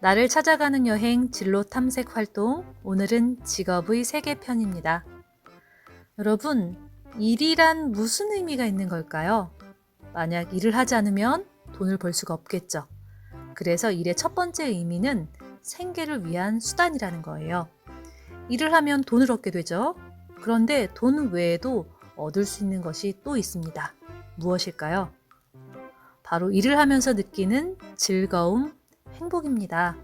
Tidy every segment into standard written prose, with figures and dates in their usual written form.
나를 찾아가는 여행 진로 탐색 활동, 오늘은 직업의 세계편입니다. 여러분, 일이란 무슨 의미가 있는 걸까요? 만약 일을 하지 않으면 돈을 벌 수가 없겠죠. 그래서 일의 첫 번째 의미는 생계를 위한 수단이라는 거예요. 일을 하면 돈을 얻게 되죠. 그런데 돈 외에도 얻을 수 있는 것이 또 있습니다. 무엇일까요? 바로 일을 하면서 느끼는 즐거움, 행복입니다.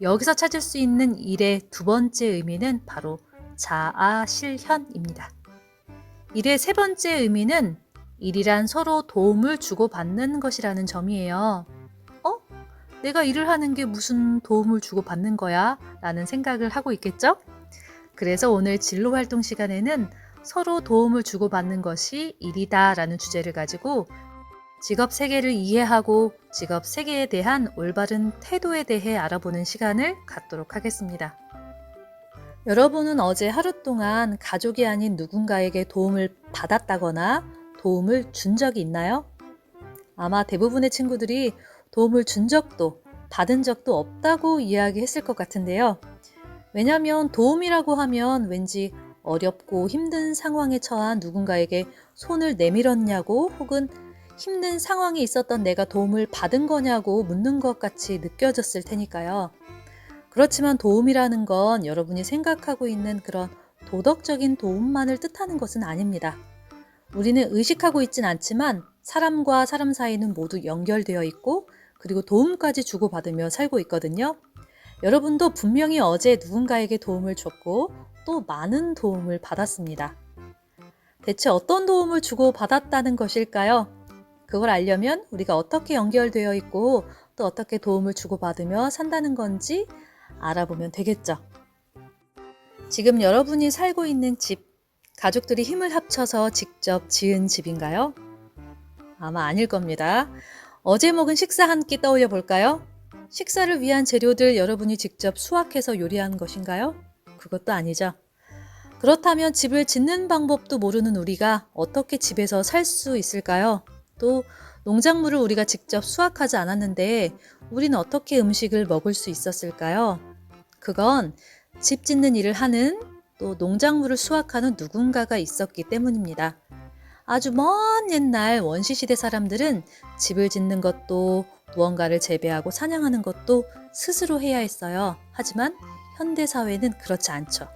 여기서 찾을 수 있는 일의 두 번째 의미는 바로 자아실현입니다. 일의 세 번째 의미는 일이란 서로 도움을 주고받는 것이라는 점이에요. 내가 일을 하는 게 무슨 도움을 주고받는 거야? 라는 생각을 하고 있겠죠? 그래서 오늘 진로활동 시간에는 서로 도움을 주고받는 것이 일이다 라는 주제를 가지고 직업 세계를 이해하고 직업 세계에 대한 올바른 태도에 대해 알아보는 시간을 갖도록 하겠습니다. 여러분은 어제 하루 동안 가족이 아닌 누군가에게 도움을 받았다거나 도움을 준 적이 있나요? 아마 대부분의 친구들이 도움을 준 적도 받은 적도 없다고 이야기했을 것 같은데요. 왜냐하면 도움이라고 하면 왠지 어렵고 힘든 상황에 처한 누군가에게 손을 내밀었냐고 혹은 힘든 상황에 있었던 내가 도움을 받은 거냐고 묻는 것 같이 느껴졌을 테니까요. 그렇지만 도움이라는 건 여러분이 생각하고 있는 그런 도덕적인 도움만을 뜻하는 것은 아닙니다. 우리는 의식하고 있진 않지만 사람과 사람 사이는 모두 연결되어 있고 그리고 도움까지 주고받으며 살고 있거든요. 여러분도 분명히 어제 누군가에게 도움을 줬고 또 많은 도움을 받았습니다. 대체 어떤 도움을 주고받았다는 것일까요? 그걸 알려면 우리가 어떻게 연결되어 있고 또 어떻게 도움을 주고받으며 산다는 건지 알아보면 되겠죠. 지금 여러분이 살고 있는 집, 가족들이 힘을 합쳐서 직접 지은 집인가요? 아마 아닐 겁니다. 어제 먹은 식사 한 끼 떠올려 볼까요? 식사를 위한 재료들 여러분이 직접 수확해서 요리한 것인가요? 그것도 아니죠. 그렇다면 집을 짓는 방법도 모르는 우리가 어떻게 집에서 살 수 있을까요? 또 농작물을 우리가 직접 수확하지 않았는데 우리는 어떻게 음식을 먹을 수 있었을까요? 그건 집 짓는 일을 하는 또 농작물을 수확하는 누군가가 있었기 때문입니다. 아주 먼 옛날 원시시대 사람들은 집을 짓는 것도 무언가를 재배하고 사냥하는 것도 스스로 해야 했어요. 하지만 현대사회는 그렇지 않죠.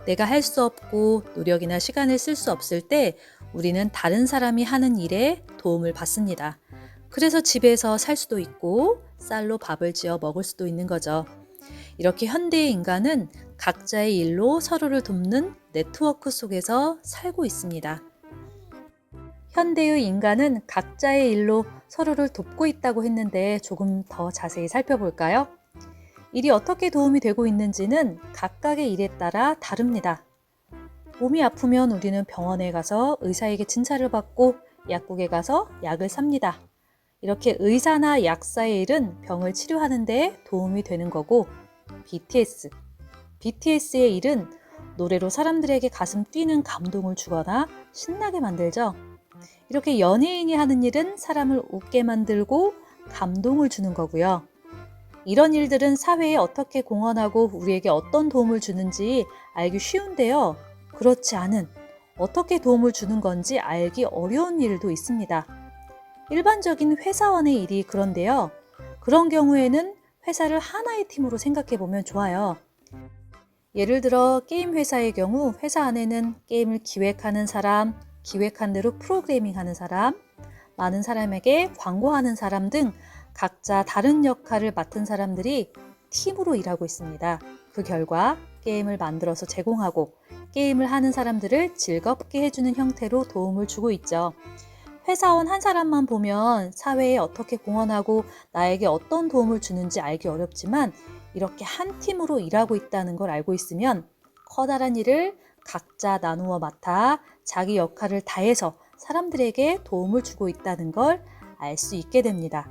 내가 할 수 없고 노력이나 시간을 쓸 수 없을 때 우리는 다른 사람이 하는 일에 도움을 받습니다. 그래서 집에서 살 수도 있고 쌀로 밥을 지어 먹을 수도 있는 거죠. 이렇게 현대의 인간은 각자의 일로 서로를 돕는 네트워크 속에서 살고 있습니다. 현대의 인간은 각자의 일로 서로를 돕고 있다고 했는데 조금 더 자세히 살펴볼까요? 일이 어떻게 도움이 되고 있는지는 각각의 일에 따라 다릅니다. 몸이 아프면 우리는 병원에 가서 의사에게 진찰을 받고 약국에 가서 약을 삽니다. 이렇게 의사나 약사의 일은 병을 치료하는 데 도움이 되는 거고 BTS의 일은 노래로 사람들에게 가슴 뛰는 감동을 주거나 신나게 만들죠. 이렇게 연예인이 하는 일은 사람을 웃게 만들고 감동을 주는 거고요. 이런 일들은 사회에 어떻게 공헌하고 우리에게 어떤 도움을 주는지 알기 쉬운데요. 그렇지 않은, 어떻게 도움을 주는 건지 알기 어려운 일도 있습니다. 일반적인 회사원의 일이 그런데요. 그런 경우에는 회사를 하나의 팀으로 생각해 보면 좋아요. 예를 들어 게임 회사의 경우 회사 안에는 게임을 기획하는 사람, 기획한 대로 프로그래밍하는 사람, 많은 사람에게 광고하는 사람 등 각자 다른 역할을 맡은 사람들이 팀으로 일하고 있습니다. 그 결과 게임을 만들어서 제공하고 게임을 하는 사람들을 즐겁게 해주는 형태로 도움을 주고 있죠. 회사원 한 사람만 보면 사회에 어떻게 공헌하고 나에게 어떤 도움을 주는지 알기 어렵지만 이렇게 한 팀으로 일하고 있다는 걸 알고 있으면 커다란 일을 각자 나누어 맡아 자기 역할을 다해서 사람들에게 도움을 주고 있다는 걸 알 수 있게 됩니다.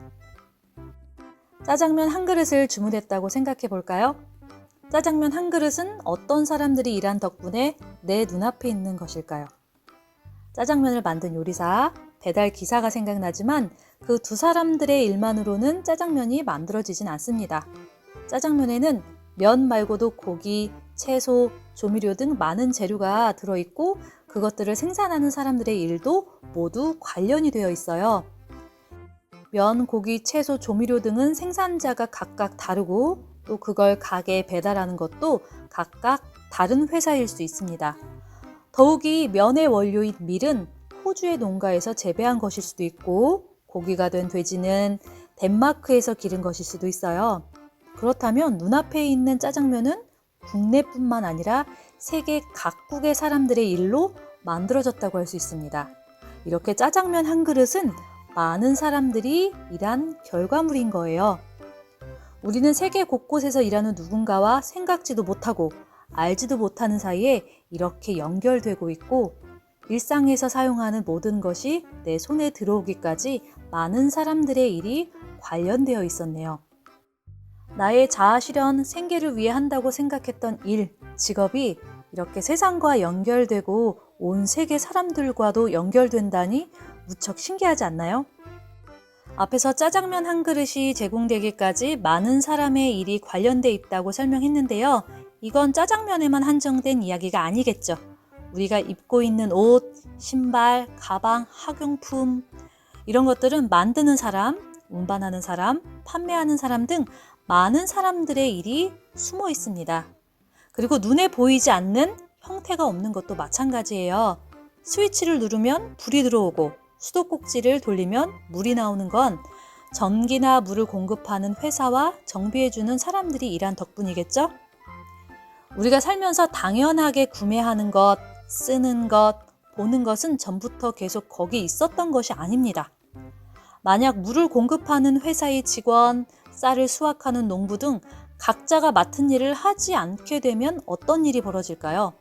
짜장면 한 그릇을 주문했다고 생각해 볼까요? 짜장면 한 그릇은 어떤 사람들이 일한 덕분에 내 눈앞에 있는 것일까요? 짜장면을 만든 요리사, 배달 기사가 생각나지만 그 두 사람들의 일만으로는 짜장면이 만들어지진 않습니다. 짜장면에는 면 말고도 고기, 채소, 조미료 등 많은 재료가 들어있고 그것들을 생산하는 사람들의 일도 모두 관련이 되어 있어요. 면, 고기, 채소, 조미료 등은 생산자가 각각 다르고 또 그걸 가게에 배달하는 것도 각각 다른 회사일 수 있습니다. 더욱이 면의 원료인 밀은 호주의 농가에서 재배한 것일 수도 있고 고기가 된 돼지는 덴마크에서 기른 것일 수도 있어요. 그렇다면 눈앞에 있는 짜장면은 국내뿐만 아니라 세계 각국의 사람들의 일로 만들어졌다고 할 수 있습니다. 이렇게 짜장면 한 그릇은 많은 사람들이 일한 결과물인 거예요. 우리는 세계 곳곳에서 일하는 누군가와 생각지도 못하고 알지도 못하는 사이에 이렇게 연결되고 있고 일상에서 사용하는 모든 것이 내 손에 들어오기까지 많은 사람들의 일이 관련되어 있었네요. 나의 자아실현, 생계를 위해 한다고 생각했던 일, 직업이 이렇게 세상과 연결되고 온 세계 사람들과도 연결된다니 무척 신기하지 않나요? 앞에서 짜장면 한 그릇이 제공되기까지 많은 사람의 일이 관련돼 있다고 설명했는데요. 이건 짜장면에만 한정된 이야기가 아니겠죠. 우리가 입고 있는 옷, 신발, 가방, 학용품 이런 것들은 만드는 사람, 운반하는 사람, 판매하는 사람 등 많은 사람들의 일이 숨어 있습니다. 그리고 눈에 보이지 않는 형태가 없는 것도 마찬가지예요. 스위치를 누르면 불이 들어오고 수도꼭지를 돌리면 물이 나오는 건 전기나 물을 공급하는 회사와 정비해주는 사람들이 일한 덕분이겠죠? 우리가 살면서 당연하게 구매하는 것, 쓰는 것, 보는 것은 전부터 계속 거기 있었던 것이 아닙니다. 만약 물을 공급하는 회사의 직원, 쌀을 수확하는 농부 등 각자가 맡은 일을 하지 않게 되면 어떤 일이 벌어질까요?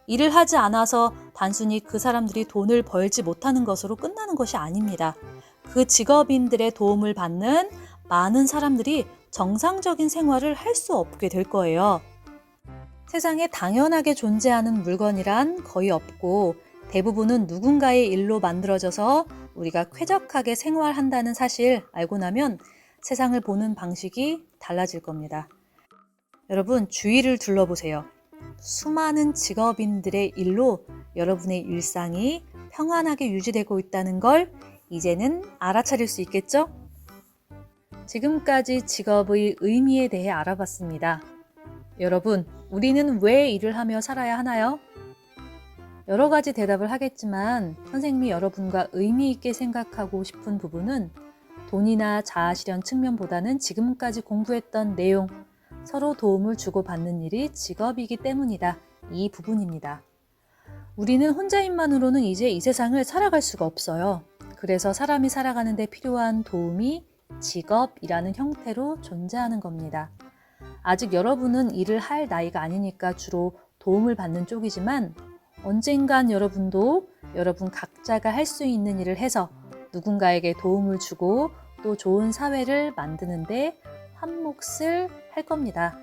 일을 하지 않아서 단순히 그 사람들이 돈을 벌지 못하는 것으로 끝나는 것이 아닙니다. 그 직업인들의 도움을 받는 많은 사람들이 정상적인 생활을 할 수 없게 될 거예요. 세상에 당연하게 존재하는 물건이란 거의 없고 대부분은 누군가의 일로 만들어져서 우리가 쾌적하게 생활한다는 사실 알고 나면 세상을 보는 방식이 달라질 겁니다. 여러분, 주위를 둘러보세요. 수많은 직업인들의 일로 여러분의 일상이 평안하게 유지되고 있다는 걸 이제는 알아차릴 수 있겠죠? 지금까지 직업의 의미에 대해 알아봤습니다. 여러분, 우리는 왜 일을 하며 살아야 하나요? 여러 가지 대답을 하겠지만 선생님이 여러분과 의미 있게 생각하고 싶은 부분은 돈이나 자아실현 측면보다는 지금까지 공부했던 내용, 서로 도움을 주고받는 일이 직업이기 때문이다. 이 부분입니다. 우리는 혼자인만으로는 이제 이 세상을 살아갈 수가 없어요. 그래서 사람이 살아가는 데 필요한 도움이 직업이라는 형태로 존재하는 겁니다. 아직 여러분은 일을 할 나이가 아니니까 주로 도움을 받는 쪽이지만 언젠간 여러분도 여러분 각자가 할 수 있는 일을 해서 누군가에게 도움을 주고 또 좋은 사회를 만드는데 한 몫을 할 겁니다.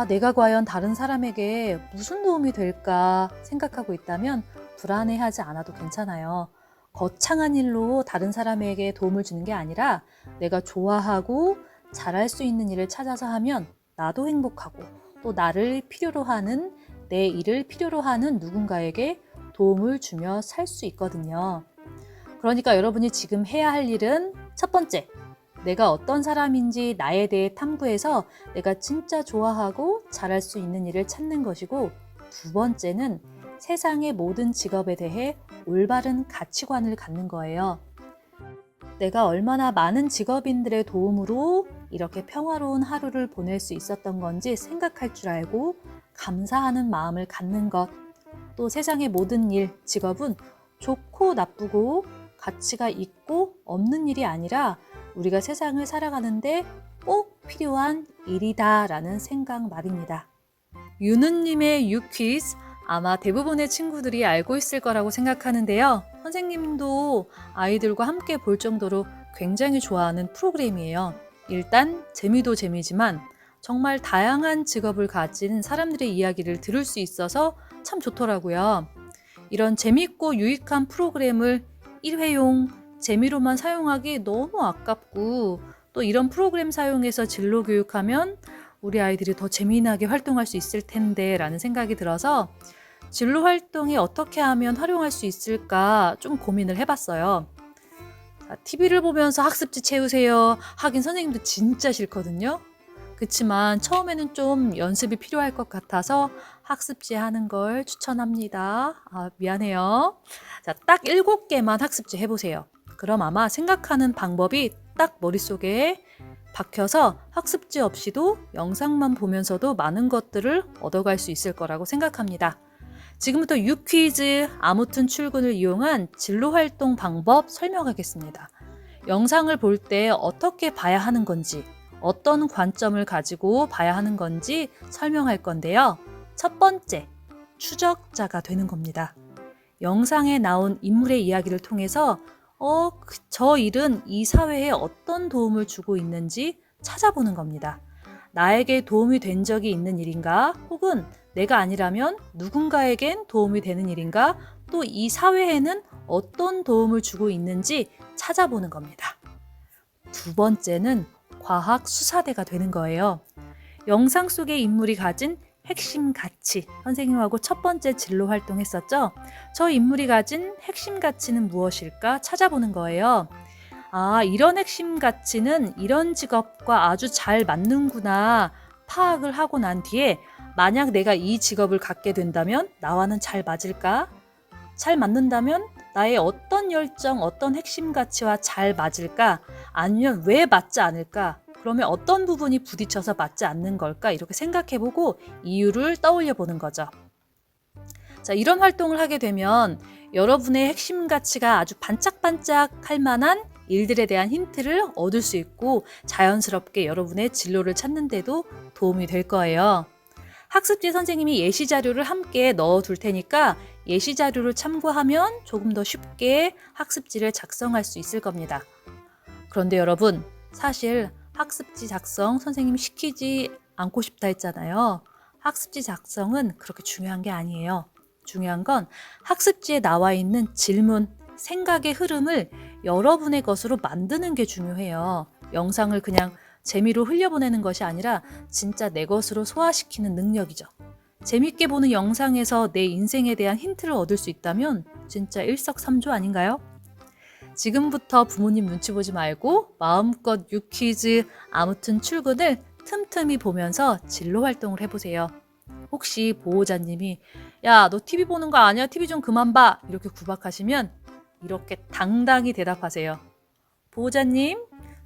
내가 과연 다른 사람에게 무슨 도움이 될까 생각하고 있다면 불안해하지 않아도 괜찮아요. 거창한 일로 다른 사람에게 도움을 주는 게 아니라 내가 좋아하고 잘할 수 있는 일을 찾아서 하면 나도 행복하고 또 나를 필요로 하는 내 일을 필요로 하는 누군가에게 도움을 주며 살 수 있거든요. 그러니까 여러분이 지금 해야 할 일은 첫 번째, 내가 어떤 사람인지 나에 대해 탐구해서 내가 진짜 좋아하고 잘할 수 있는 일을 찾는 것이고 두 번째는 세상의 모든 직업에 대해 올바른 가치관을 갖는 거예요. 내가 얼마나 많은 직업인들의 도움으로 이렇게 평화로운 하루를 보낼 수 있었던 건지 생각할 줄 알고 감사하는 마음을 갖는 것. 또 세상의 모든 일, 직업은 좋고 나쁘고 가치가 있고 없는 일이 아니라 우리가 세상을 살아가는데 꼭 필요한 일이다라는 생각 말입니다. 윤우님의 유퀴즈 아마 대부분의 친구들이 알고 있을 거라고 생각하는데요. 선생님도 아이들과 함께 볼 정도로 굉장히 좋아하는 프로그램이에요. 일단 재미도 재미지만 정말 다양한 직업을 가진 사람들의 이야기를 들을 수 있어서 참 좋더라고요. 이런 재밌고 유익한 프로그램을 일회용 재미로만 사용하기 너무 아깝고 또 이런 프로그램 사용해서 진로 교육하면 우리 아이들이 더 재미나게 활동할 수 있을 텐데 라는 생각이 들어서 진로 활동에 어떻게 하면 활용할 수 있을까 좀 고민을 해봤어요. TV를 보면서 학습지 채우세요. 하긴 선생님도 진짜 싫거든요. 그렇지만 처음에는 좀 연습이 필요할 것 같아서 학습지 하는 걸 추천합니다. 미안해요. 자, 딱 7개만 학습지 해보세요. 그럼 아마 생각하는 방법이 딱 머릿속에 박혀서 학습지 없이도 영상만 보면서도 많은 것들을 얻어갈 수 있을 거라고 생각합니다. 지금부터 유퀴즈 아무튼 출근을 이용한 진로활동 방법 설명하겠습니다. 영상을 볼 때 어떻게 봐야 하는 건지, 어떤 관점을 가지고 봐야 하는 건지 설명할 건데요. 첫 번째, 추적자가 되는 겁니다. 영상에 나온 인물의 이야기를 통해서 저 일은 이 사회에 어떤 도움을 주고 있는지 찾아보는 겁니다. 나에게 도움이 된 적이 있는 일인가? 혹은 내가 아니라면 누군가에겐 도움이 되는 일인가? 또 이 사회에는 어떤 도움을 주고 있는지 찾아보는 겁니다. 두 번째는 과학 수사대가 되는 거예요. 영상 속의 인물이 가진 핵심 가치, 선생님하고 첫 번째 진로 활동했었죠? 저 인물이 가진 핵심 가치는 무엇일까 찾아보는 거예요. 이런 핵심 가치는 이런 직업과 아주 잘 맞는구나 파악을 하고 난 뒤에 만약 내가 이 직업을 갖게 된다면 나와는 잘 맞을까? 잘 맞는다면 나의 어떤 열정, 어떤 핵심 가치와 잘 맞을까? 아니면 왜 맞지 않을까? 그러면 어떤 부분이 부딪혀서 맞지 않는 걸까? 이렇게 생각해보고 이유를 떠올려 보는 거죠. 자, 이런 활동을 하게 되면 여러분의 핵심 가치가 아주 반짝반짝 할 만한 일들에 대한 힌트를 얻을 수 있고 자연스럽게 여러분의 진로를 찾는 데도 도움이 될 거예요. 학습지 선생님이 예시 자료를 함께 넣어 둘 테니까 예시 자료를 참고하면 조금 더 쉽게 학습지를 작성할 수 있을 겁니다. 그런데 여러분, 사실 학습지 작성 선생님이 시키지 않고 싶다 했잖아요. 학습지 작성은 그렇게 중요한 게 아니에요. 중요한 건 학습지에 나와 있는 질문, 생각의 흐름을 여러분의 것으로 만드는 게 중요해요. 영상을 그냥 재미로 흘려보내는 것이 아니라 진짜 내 것으로 소화시키는 능력이죠. 재밌게 보는 영상에서 내 인생에 대한 힌트를 얻을 수 있다면 진짜 일석삼조 아닌가요? 지금부터 부모님 눈치 보지 말고 마음껏 유퀴즈 아무튼 출근을 틈틈이 보면서 진로 활동을 해보세요. 혹시 보호자님이 야, 너 TV 보는 거 아니야? TV 좀 그만 봐. 이렇게 구박하시면 이렇게 당당히 대답하세요. 보호자님,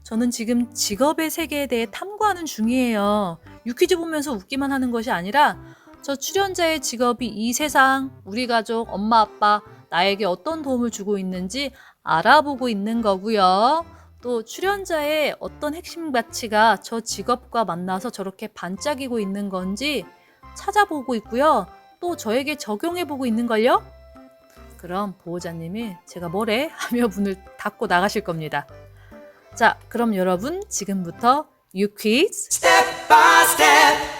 저는 지금 직업의 세계에 대해 탐구하는 중이에요. 유퀴즈 보면서 웃기만 하는 것이 아니라 저 출연자의 직업이 이 세상, 우리 가족, 엄마, 아빠, 나에게 어떤 도움을 주고 있는지 알아보고 있는 거고요. 또 출연자의 어떤 핵심 가치가 저 직업과 만나서 저렇게 반짝이고 있는 건지 찾아보고 있고요. 또 저에게 적용해보고 있는걸요? 그럼 보호자님이 제가 뭐래? 하며 문을 닫고 나가실 겁니다. 자, 그럼 여러분 지금부터 유퀴즈 Step by step.